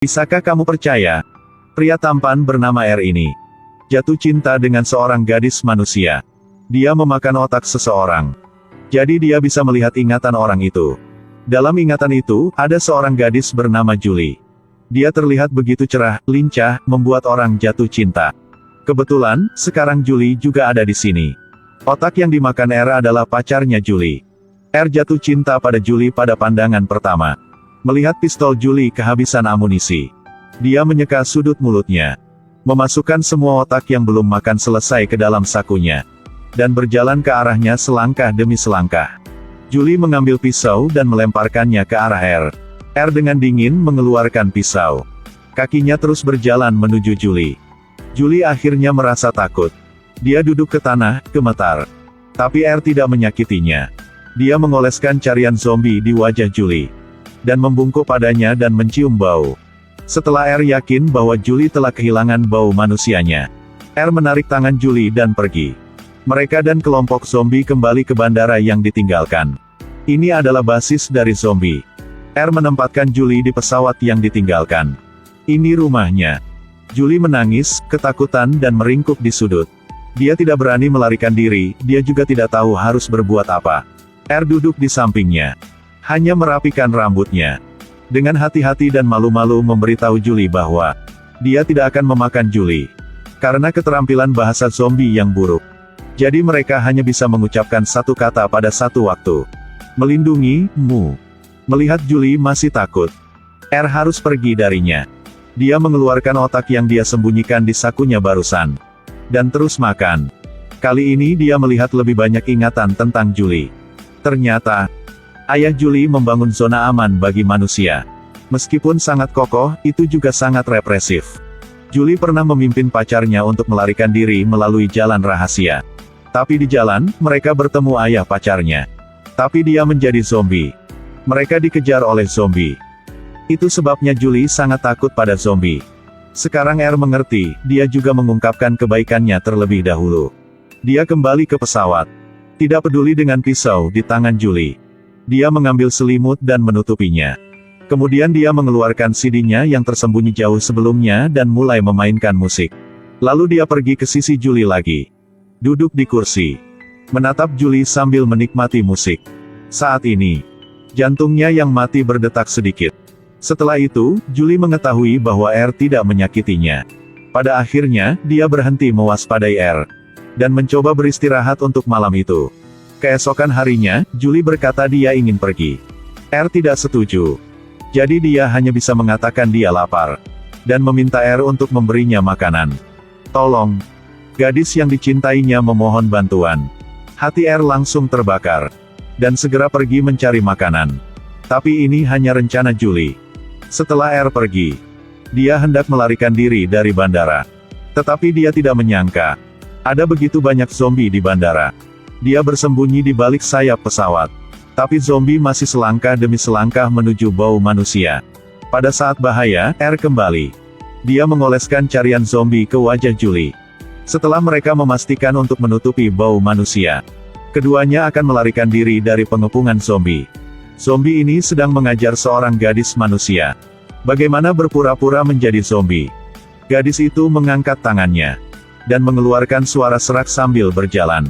Bisakah kamu percaya? Pria tampan bernama R ini jatuh cinta dengan seorang gadis manusia. Dia memakan otak seseorang. Jadi dia bisa melihat ingatan orang itu. Dalam ingatan itu, ada seorang gadis bernama Julie. Dia terlihat begitu cerah, lincah, membuat orang jatuh cinta. Kebetulan, sekarang Julie juga ada di sini. Otak yang dimakan R adalah pacarnya Julie. R jatuh cinta pada Julie pada pandangan pertama. Melihat pistol Julie kehabisan amunisi, dia menyeka sudut mulutnya, memasukkan semua otak yang belum makan selesai ke dalam sakunya, dan berjalan ke arahnya selangkah demi selangkah. Julie mengambil pisau dan melemparkannya ke arah R. R dengan dingin mengeluarkan pisau. Kakinya terus berjalan menuju Julie. Julie akhirnya merasa takut. Dia duduk ke tanah, gemetar. Tapi R tidak menyakitinya. Dia mengoleskan carian zombie di wajah Julie, dan membungkuk padanya dan mencium bau. Setelah R yakin bahwa Julie telah kehilangan bau manusianya, R menarik tangan Julie dan pergi. Mereka dan kelompok zombie kembali ke bandara yang ditinggalkan. Ini adalah basis dari zombie. R menempatkan Julie di pesawat yang ditinggalkan. Ini rumahnya. Julie menangis, ketakutan dan meringkuk di sudut. Dia tidak berani melarikan diri, dia juga tidak tahu harus berbuat apa. R duduk di sampingnya, hanya merapikan rambutnya. Dengan hati-hati dan malu-malu memberitahu Julie bahwa dia tidak akan memakan Julie karena keterampilan bahasa zombie yang buruk. Jadi mereka hanya bisa mengucapkan satu kata pada satu waktu. Melindungi-mu. Melihat Julie masih takut, R harus pergi darinya. Dia mengeluarkan otak yang dia sembunyikan di sakunya barusan, dan terus makan. Kali ini dia melihat lebih banyak ingatan tentang Julie. Ternyata, ayah Julie membangun zona aman bagi manusia. Meskipun sangat kokoh, itu juga sangat represif. Julie pernah memimpin pacarnya untuk melarikan diri melalui jalan rahasia. Tapi di jalan, mereka bertemu ayah pacarnya. Tapi dia menjadi zombie. Mereka dikejar oleh zombie. Itu sebabnya Julie sangat takut pada zombie. Sekarang R mengerti, dia juga mengungkapkan kebaikannya terlebih dahulu. Dia kembali ke pesawat. Tidak peduli dengan pisau di tangan Julie. Dia mengambil selimut dan menutupinya. Kemudian dia mengeluarkan CD-nya yang tersembunyi jauh sebelumnya dan mulai memainkan musik. Lalu dia pergi ke sisi Julie lagi. Duduk di kursi, menatap Julie sambil menikmati musik. Saat ini, jantungnya yang mati berdetak sedikit. Setelah itu, Julie mengetahui bahwa R tidak menyakitinya. Pada akhirnya, dia berhenti mewaspadai R, dan mencoba beristirahat untuk malam itu. Keesokan harinya, Julie berkata dia ingin pergi. R tidak setuju. Jadi dia hanya bisa mengatakan dia lapar, dan meminta R untuk memberinya makanan. Tolong. Gadis yang dicintainya memohon bantuan. Hati R langsung terbakar, dan segera pergi mencari makanan. Tapi ini hanya rencana Julie. Setelah R pergi, dia hendak melarikan diri dari bandara. Tetapi dia tidak menyangka, ada begitu banyak zombie di bandara. Dia bersembunyi di balik sayap pesawat. Tapi zombie masih selangkah demi selangkah menuju bau manusia. Pada saat bahaya, R kembali. Dia mengoleskan carian zombie ke wajah Julie. Setelah mereka memastikan untuk menutupi bau manusia, keduanya akan melarikan diri dari pengepungan zombie. Zombie ini sedang mengajar seorang gadis manusia bagaimana berpura-pura menjadi zombie. Gadis itu mengangkat tangannya, dan mengeluarkan suara serak sambil berjalan.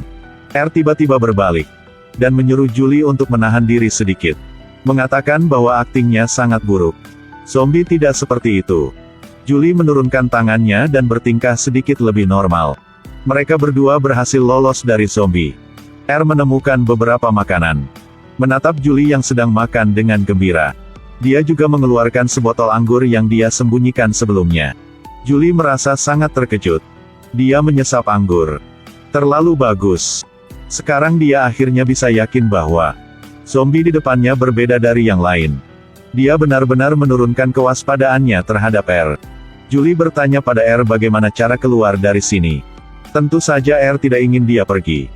R tiba-tiba berbalik, dan menyuruh Julie untuk menahan diri sedikit. Mengatakan bahwa aktingnya sangat buruk. Zombie tidak seperti itu. Julie menurunkan tangannya dan bertingkah sedikit lebih normal. Mereka berdua berhasil lolos dari zombie. R menemukan beberapa makanan. Menatap Julie yang sedang makan dengan gembira. Dia juga mengeluarkan sebotol anggur yang dia sembunyikan sebelumnya. Julie merasa sangat terkejut. Dia menyesap anggur. Terlalu bagus. Sekarang dia akhirnya bisa yakin bahwa zombie di depannya berbeda dari yang lain. Dia benar-benar menurunkan kewaspadaannya terhadap R. Julie bertanya pada R bagaimana cara keluar dari sini. Tentu saja R tidak ingin dia pergi.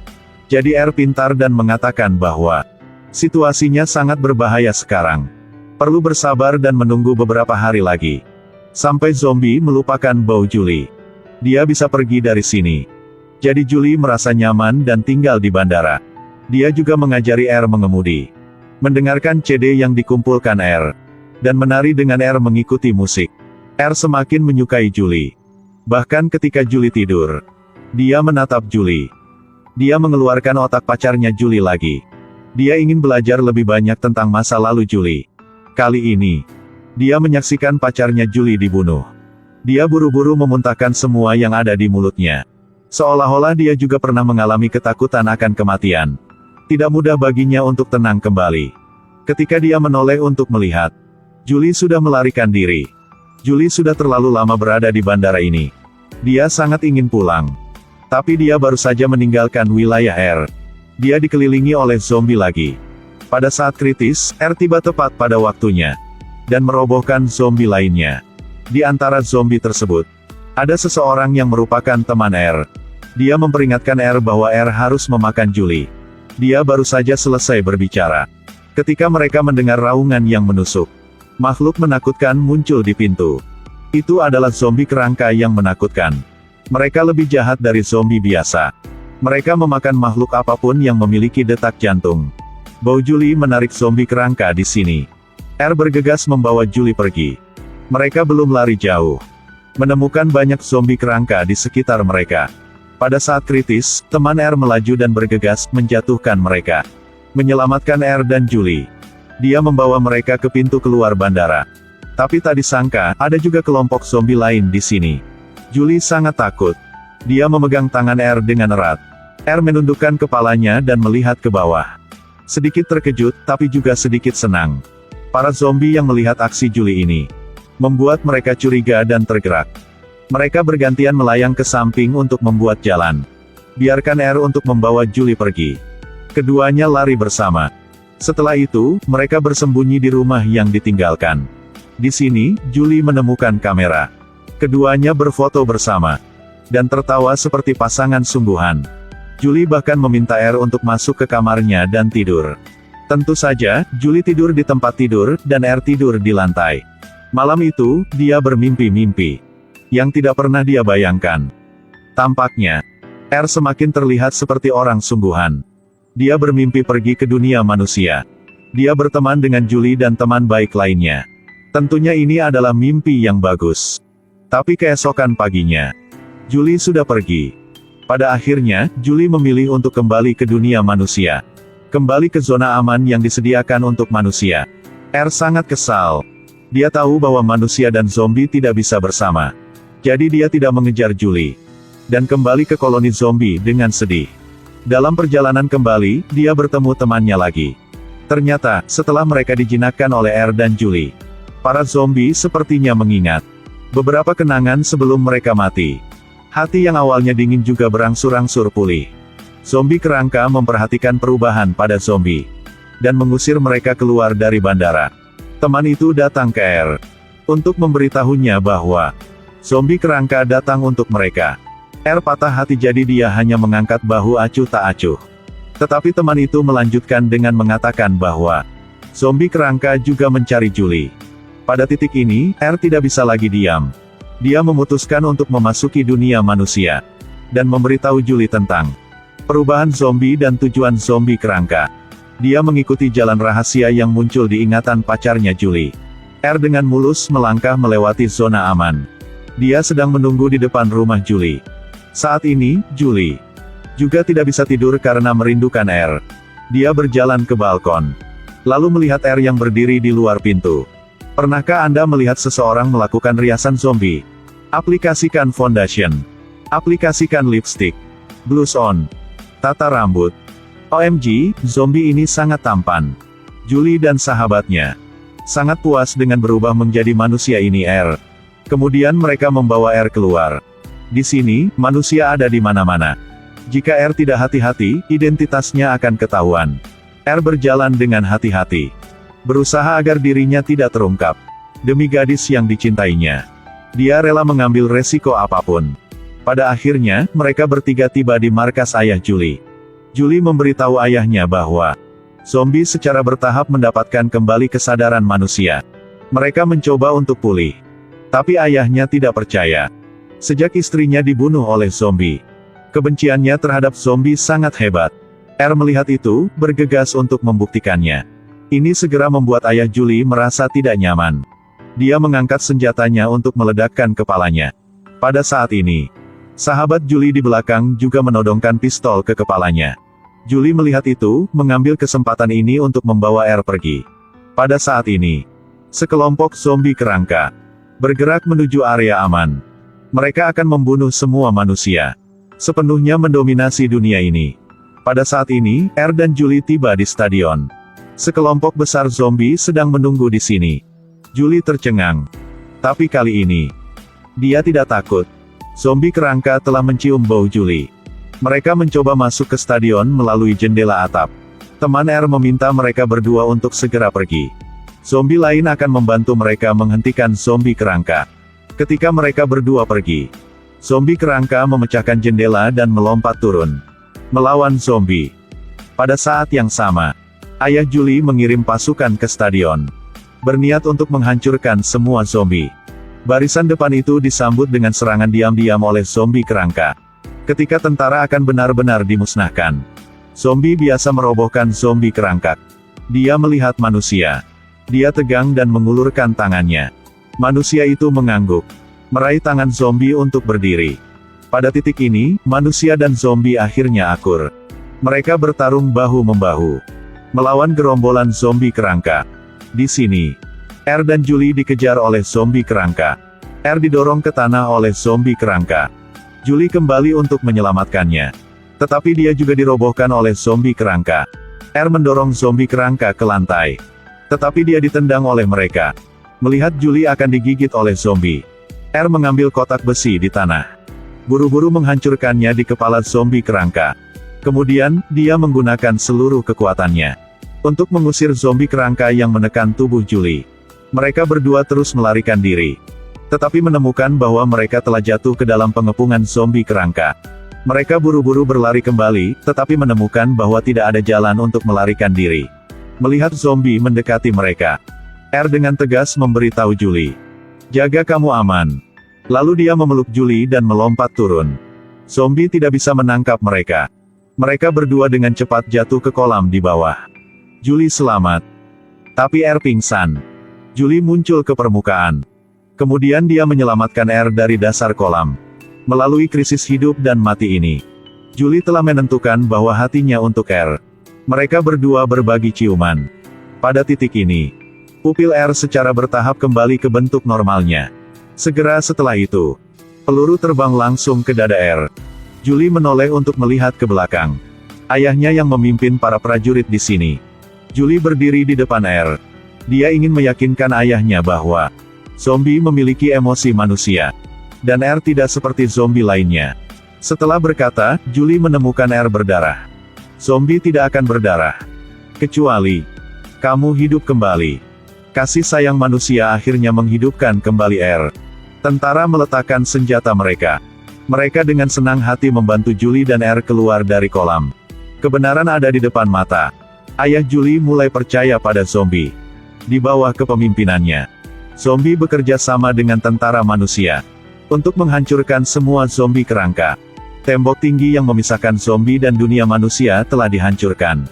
Jadi R pintar dan mengatakan bahwa situasinya sangat berbahaya sekarang. Perlu bersabar dan menunggu beberapa hari lagi. Sampai zombie melupakan bau Julie. Dia bisa pergi dari sini. Jadi Julie merasa nyaman dan tinggal di bandara. Dia juga mengajari R mengemudi. Mendengarkan CD yang dikumpulkan R. Dan menari dengan R mengikuti musik. R semakin menyukai Julie. Bahkan ketika Julie tidur, dia menatap Julie. Dia mengeluarkan otak pacarnya Julie lagi. Dia ingin belajar lebih banyak tentang masa lalu Julie. Kali ini, dia menyaksikan pacarnya Julie dibunuh. Dia buru-buru memuntahkan semua yang ada di mulutnya. Seolah-olah dia juga pernah mengalami ketakutan akan kematian. Tidak mudah baginya untuk tenang kembali. Ketika dia menoleh untuk melihat, Julie sudah melarikan diri. Julie sudah terlalu lama berada di bandara ini. Dia sangat ingin pulang. Tapi dia baru saja meninggalkan wilayah R. Dia dikelilingi oleh zombie lagi. Pada saat kritis, R tiba tepat pada waktunya. Dan merobohkan zombie lainnya. Di antara zombie tersebut, ada seseorang yang merupakan teman R. Dia memperingatkan R bahwa R harus memakan Julie. Dia baru saja selesai berbicara. Ketika mereka mendengar raungan yang menusuk, makhluk menakutkan muncul di pintu. Itu adalah zombie kerangka yang menakutkan. Mereka lebih jahat dari zombie biasa. Mereka memakan makhluk apapun yang memiliki detak jantung. Bau Julie menarik zombie kerangka di sini. R bergegas membawa Julie pergi. Mereka belum lari jauh. Menemukan banyak zombie kerangka di sekitar mereka. Pada saat kritis, teman R melaju dan bergegas menjatuhkan mereka. Menyelamatkan R dan Julie. Dia membawa mereka ke pintu keluar bandara. Tapi tak disangka, ada juga kelompok zombie lain di sini. Julie sangat takut. Dia memegang tangan R dengan erat. R menundukkan kepalanya dan melihat ke bawah. Sedikit terkejut, tapi juga sedikit senang. Para zombie yang melihat aksi Julie ini, membuat mereka curiga dan tergerak. Mereka bergantian melayang ke samping untuk membuat jalan. Biarkan R untuk membawa Julie pergi. Keduanya lari bersama. Setelah itu, mereka bersembunyi di rumah yang ditinggalkan. Di sini, Julie menemukan kamera. Keduanya berfoto bersama. Dan tertawa seperti pasangan sungguhan. Julie bahkan meminta R untuk masuk ke kamarnya dan tidur. Tentu saja, Julie tidur di tempat tidur, dan R tidur di lantai. Malam itu, dia bermimpi-mimpi. Yang tidak pernah dia bayangkan. Tampaknya, R semakin terlihat seperti orang sungguhan. Dia bermimpi pergi ke dunia manusia. Dia berteman dengan Julie dan teman baik lainnya. Tentunya ini adalah mimpi yang bagus. Tapi keesokan paginya, Julie sudah pergi. Pada akhirnya, Julie memilih untuk kembali ke dunia manusia. Kembali ke zona aman yang disediakan untuk manusia. R sangat kesal. Dia tahu bahwa manusia dan zombie tidak bisa bersama. Jadi dia tidak mengejar Julie. Dan kembali ke koloni zombie dengan sedih. Dalam perjalanan kembali, dia bertemu temannya lagi. Ternyata, setelah mereka dijinakkan oleh R dan Julie, para zombie sepertinya mengingat beberapa kenangan sebelum mereka mati. Hati yang awalnya dingin juga berangsur-angsur pulih. Zombie kerangka memperhatikan perubahan pada zombie. Dan mengusir mereka keluar dari bandara. Teman itu datang ke R. Untuk memberitahunya bahwa zombie kerangka datang untuk mereka. R patah hati jadi dia hanya mengangkat bahu acuh tak acuh. Tetapi teman itu melanjutkan dengan mengatakan bahwa zombie kerangka juga mencari Julie. Pada titik ini, R tidak bisa lagi diam. Dia memutuskan untuk memasuki dunia manusia. Dan memberitahu Julie tentang perubahan zombie dan tujuan zombie kerangka. Dia mengikuti jalan rahasia yang muncul di ingatan pacarnya Julie. R dengan mulus melangkah melewati zona aman. Dia sedang menunggu di depan rumah Julie. Saat ini, Julie juga tidak bisa tidur karena merindukan R. Dia berjalan ke balkon. Lalu melihat R yang berdiri di luar pintu. Pernahkah Anda melihat seseorang melakukan riasan zombie? Aplikasikan foundation. Aplikasikan lipstick. Blush on. Tata rambut. OMG, zombie ini sangat tampan. Julie dan sahabatnya sangat puas dengan berubah menjadi manusia ini R. Kemudian mereka membawa R keluar. Di sini, manusia ada di mana-mana. Jika R tidak hati-hati, identitasnya akan ketahuan. R berjalan dengan hati-hati. Berusaha agar dirinya tidak terungkap. Demi gadis yang dicintainya. Dia rela mengambil resiko apapun. Pada akhirnya, mereka bertiga tiba di markas ayah Julie. Julie memberitahu ayahnya bahwa zombie secara bertahap mendapatkan kembali kesadaran manusia. Mereka mencoba untuk pulih. Tapi ayahnya tidak percaya. Sejak istrinya dibunuh oleh zombie, kebenciannya terhadap zombie sangat hebat. R melihat itu, bergegas untuk membuktikannya. Ini segera membuat ayah Julie merasa tidak nyaman. Dia mengangkat senjatanya untuk meledakkan kepalanya. Pada saat ini, sahabat Julie di belakang juga menodongkan pistol ke kepalanya. Julie melihat itu, mengambil kesempatan ini untuk membawa R pergi. Pada saat ini, sekelompok zombie kerangka bergerak menuju area aman. Mereka akan membunuh semua manusia, sepenuhnya mendominasi dunia ini. Pada saat ini, R dan Julie tiba di stadion. Sekelompok besar zombie sedang menunggu di sini. Julie tercengang. Tapi kali ini, dia tidak takut. Zombie kerangka telah mencium bau Julie. Mereka mencoba masuk ke stadion melalui jendela atap. Teman R meminta mereka berdua untuk segera pergi. Zombie lain akan membantu mereka menghentikan zombie kerangka. Ketika mereka berdua pergi, zombie kerangka memecahkan jendela dan melompat turun, melawan zombie. Pada saat yang sama, ayah Julie mengirim pasukan ke stadion, berniat untuk menghancurkan semua zombie. Barisan depan itu disambut dengan serangan diam-diam oleh zombie kerangka. Ketika tentara akan benar-benar dimusnahkan, zombie biasa merobohkan zombie kerangka. Dia melihat manusia. Dia tegang dan mengulurkan tangannya. Manusia itu mengangguk, meraih tangan zombie untuk berdiri. Pada titik ini, manusia dan zombie akhirnya akur. Mereka bertarung bahu-membahu, melawan gerombolan zombie kerangka. Di sini, R dan Julie dikejar oleh zombie kerangka. R didorong ke tanah oleh zombie kerangka. Julie kembali untuk menyelamatkannya. Tetapi dia juga dirobohkan oleh zombie kerangka. R mendorong zombie kerangka ke lantai. Tetapi dia ditendang oleh mereka. Melihat Julie akan digigit oleh zombie, R mengambil kotak besi di tanah. Buru-buru menghancurkannya di kepala zombie kerangka. Kemudian, dia menggunakan seluruh kekuatannya untuk mengusir zombie kerangka yang menekan tubuh Julie. Mereka berdua terus melarikan diri, tetapi menemukan bahwa mereka telah jatuh ke dalam pengepungan zombie kerangka. Mereka buru-buru berlari kembali, tetapi menemukan bahwa tidak ada jalan untuk melarikan diri. Melihat zombie mendekati mereka, R dengan tegas memberitahu Julie, "Jaga kamu aman." Lalu dia memeluk Julie dan melompat turun. Zombie tidak bisa menangkap mereka. Mereka berdua dengan cepat jatuh ke kolam di bawah. Julie selamat. Tapi R pingsan. Julie muncul ke permukaan. Kemudian dia menyelamatkan R dari dasar kolam. Melalui krisis hidup dan mati ini, Julie telah menentukan bahwa hatinya untuk R. Mereka berdua berbagi ciuman. Pada titik ini, pupil R secara bertahap kembali ke bentuk normalnya. Segera setelah itu, peluru terbang langsung ke dada R. Julie menoleh untuk melihat ke belakang. Ayahnya yang memimpin para prajurit di sini. Julie berdiri di depan R. Dia ingin meyakinkan ayahnya bahwa zombie memiliki emosi manusia, dan R tidak seperti zombie lainnya. Setelah berkata, Julie menemukan R berdarah. Zombie tidak akan berdarah, kecuali kamu hidup kembali. Kasih sayang manusia akhirnya menghidupkan kembali R. Tentara meletakkan senjata mereka. Mereka dengan senang hati membantu Julie dan R keluar dari kolam. Kebenaran ada di depan mata. Ayah Julie mulai percaya pada zombie. Di bawah kepemimpinannya, zombie bekerja sama dengan tentara manusia untuk menghancurkan semua zombie kerangka. Tembok tinggi yang memisahkan zombie dan dunia manusia telah dihancurkan.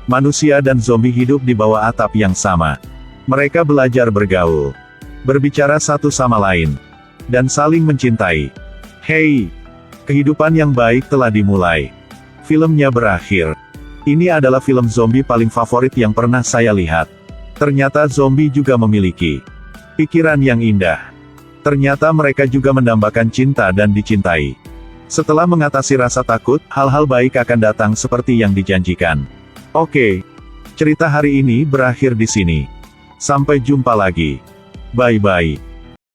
Manusia dan zombie hidup di bawah atap yang sama. Mereka belajar bergaul, berbicara satu sama lain, dan saling mencintai. Hei, kehidupan yang baik telah dimulai. Filmnya berakhir. Ini adalah film zombie paling favorit yang pernah saya lihat. Ternyata zombie juga memiliki pikiran yang indah. Ternyata mereka juga mendambakan cinta dan dicintai. Setelah mengatasi rasa takut, hal-hal baik akan datang seperti yang dijanjikan. Oke, cerita hari ini berakhir di sini. Sampai jumpa lagi. Bye-bye.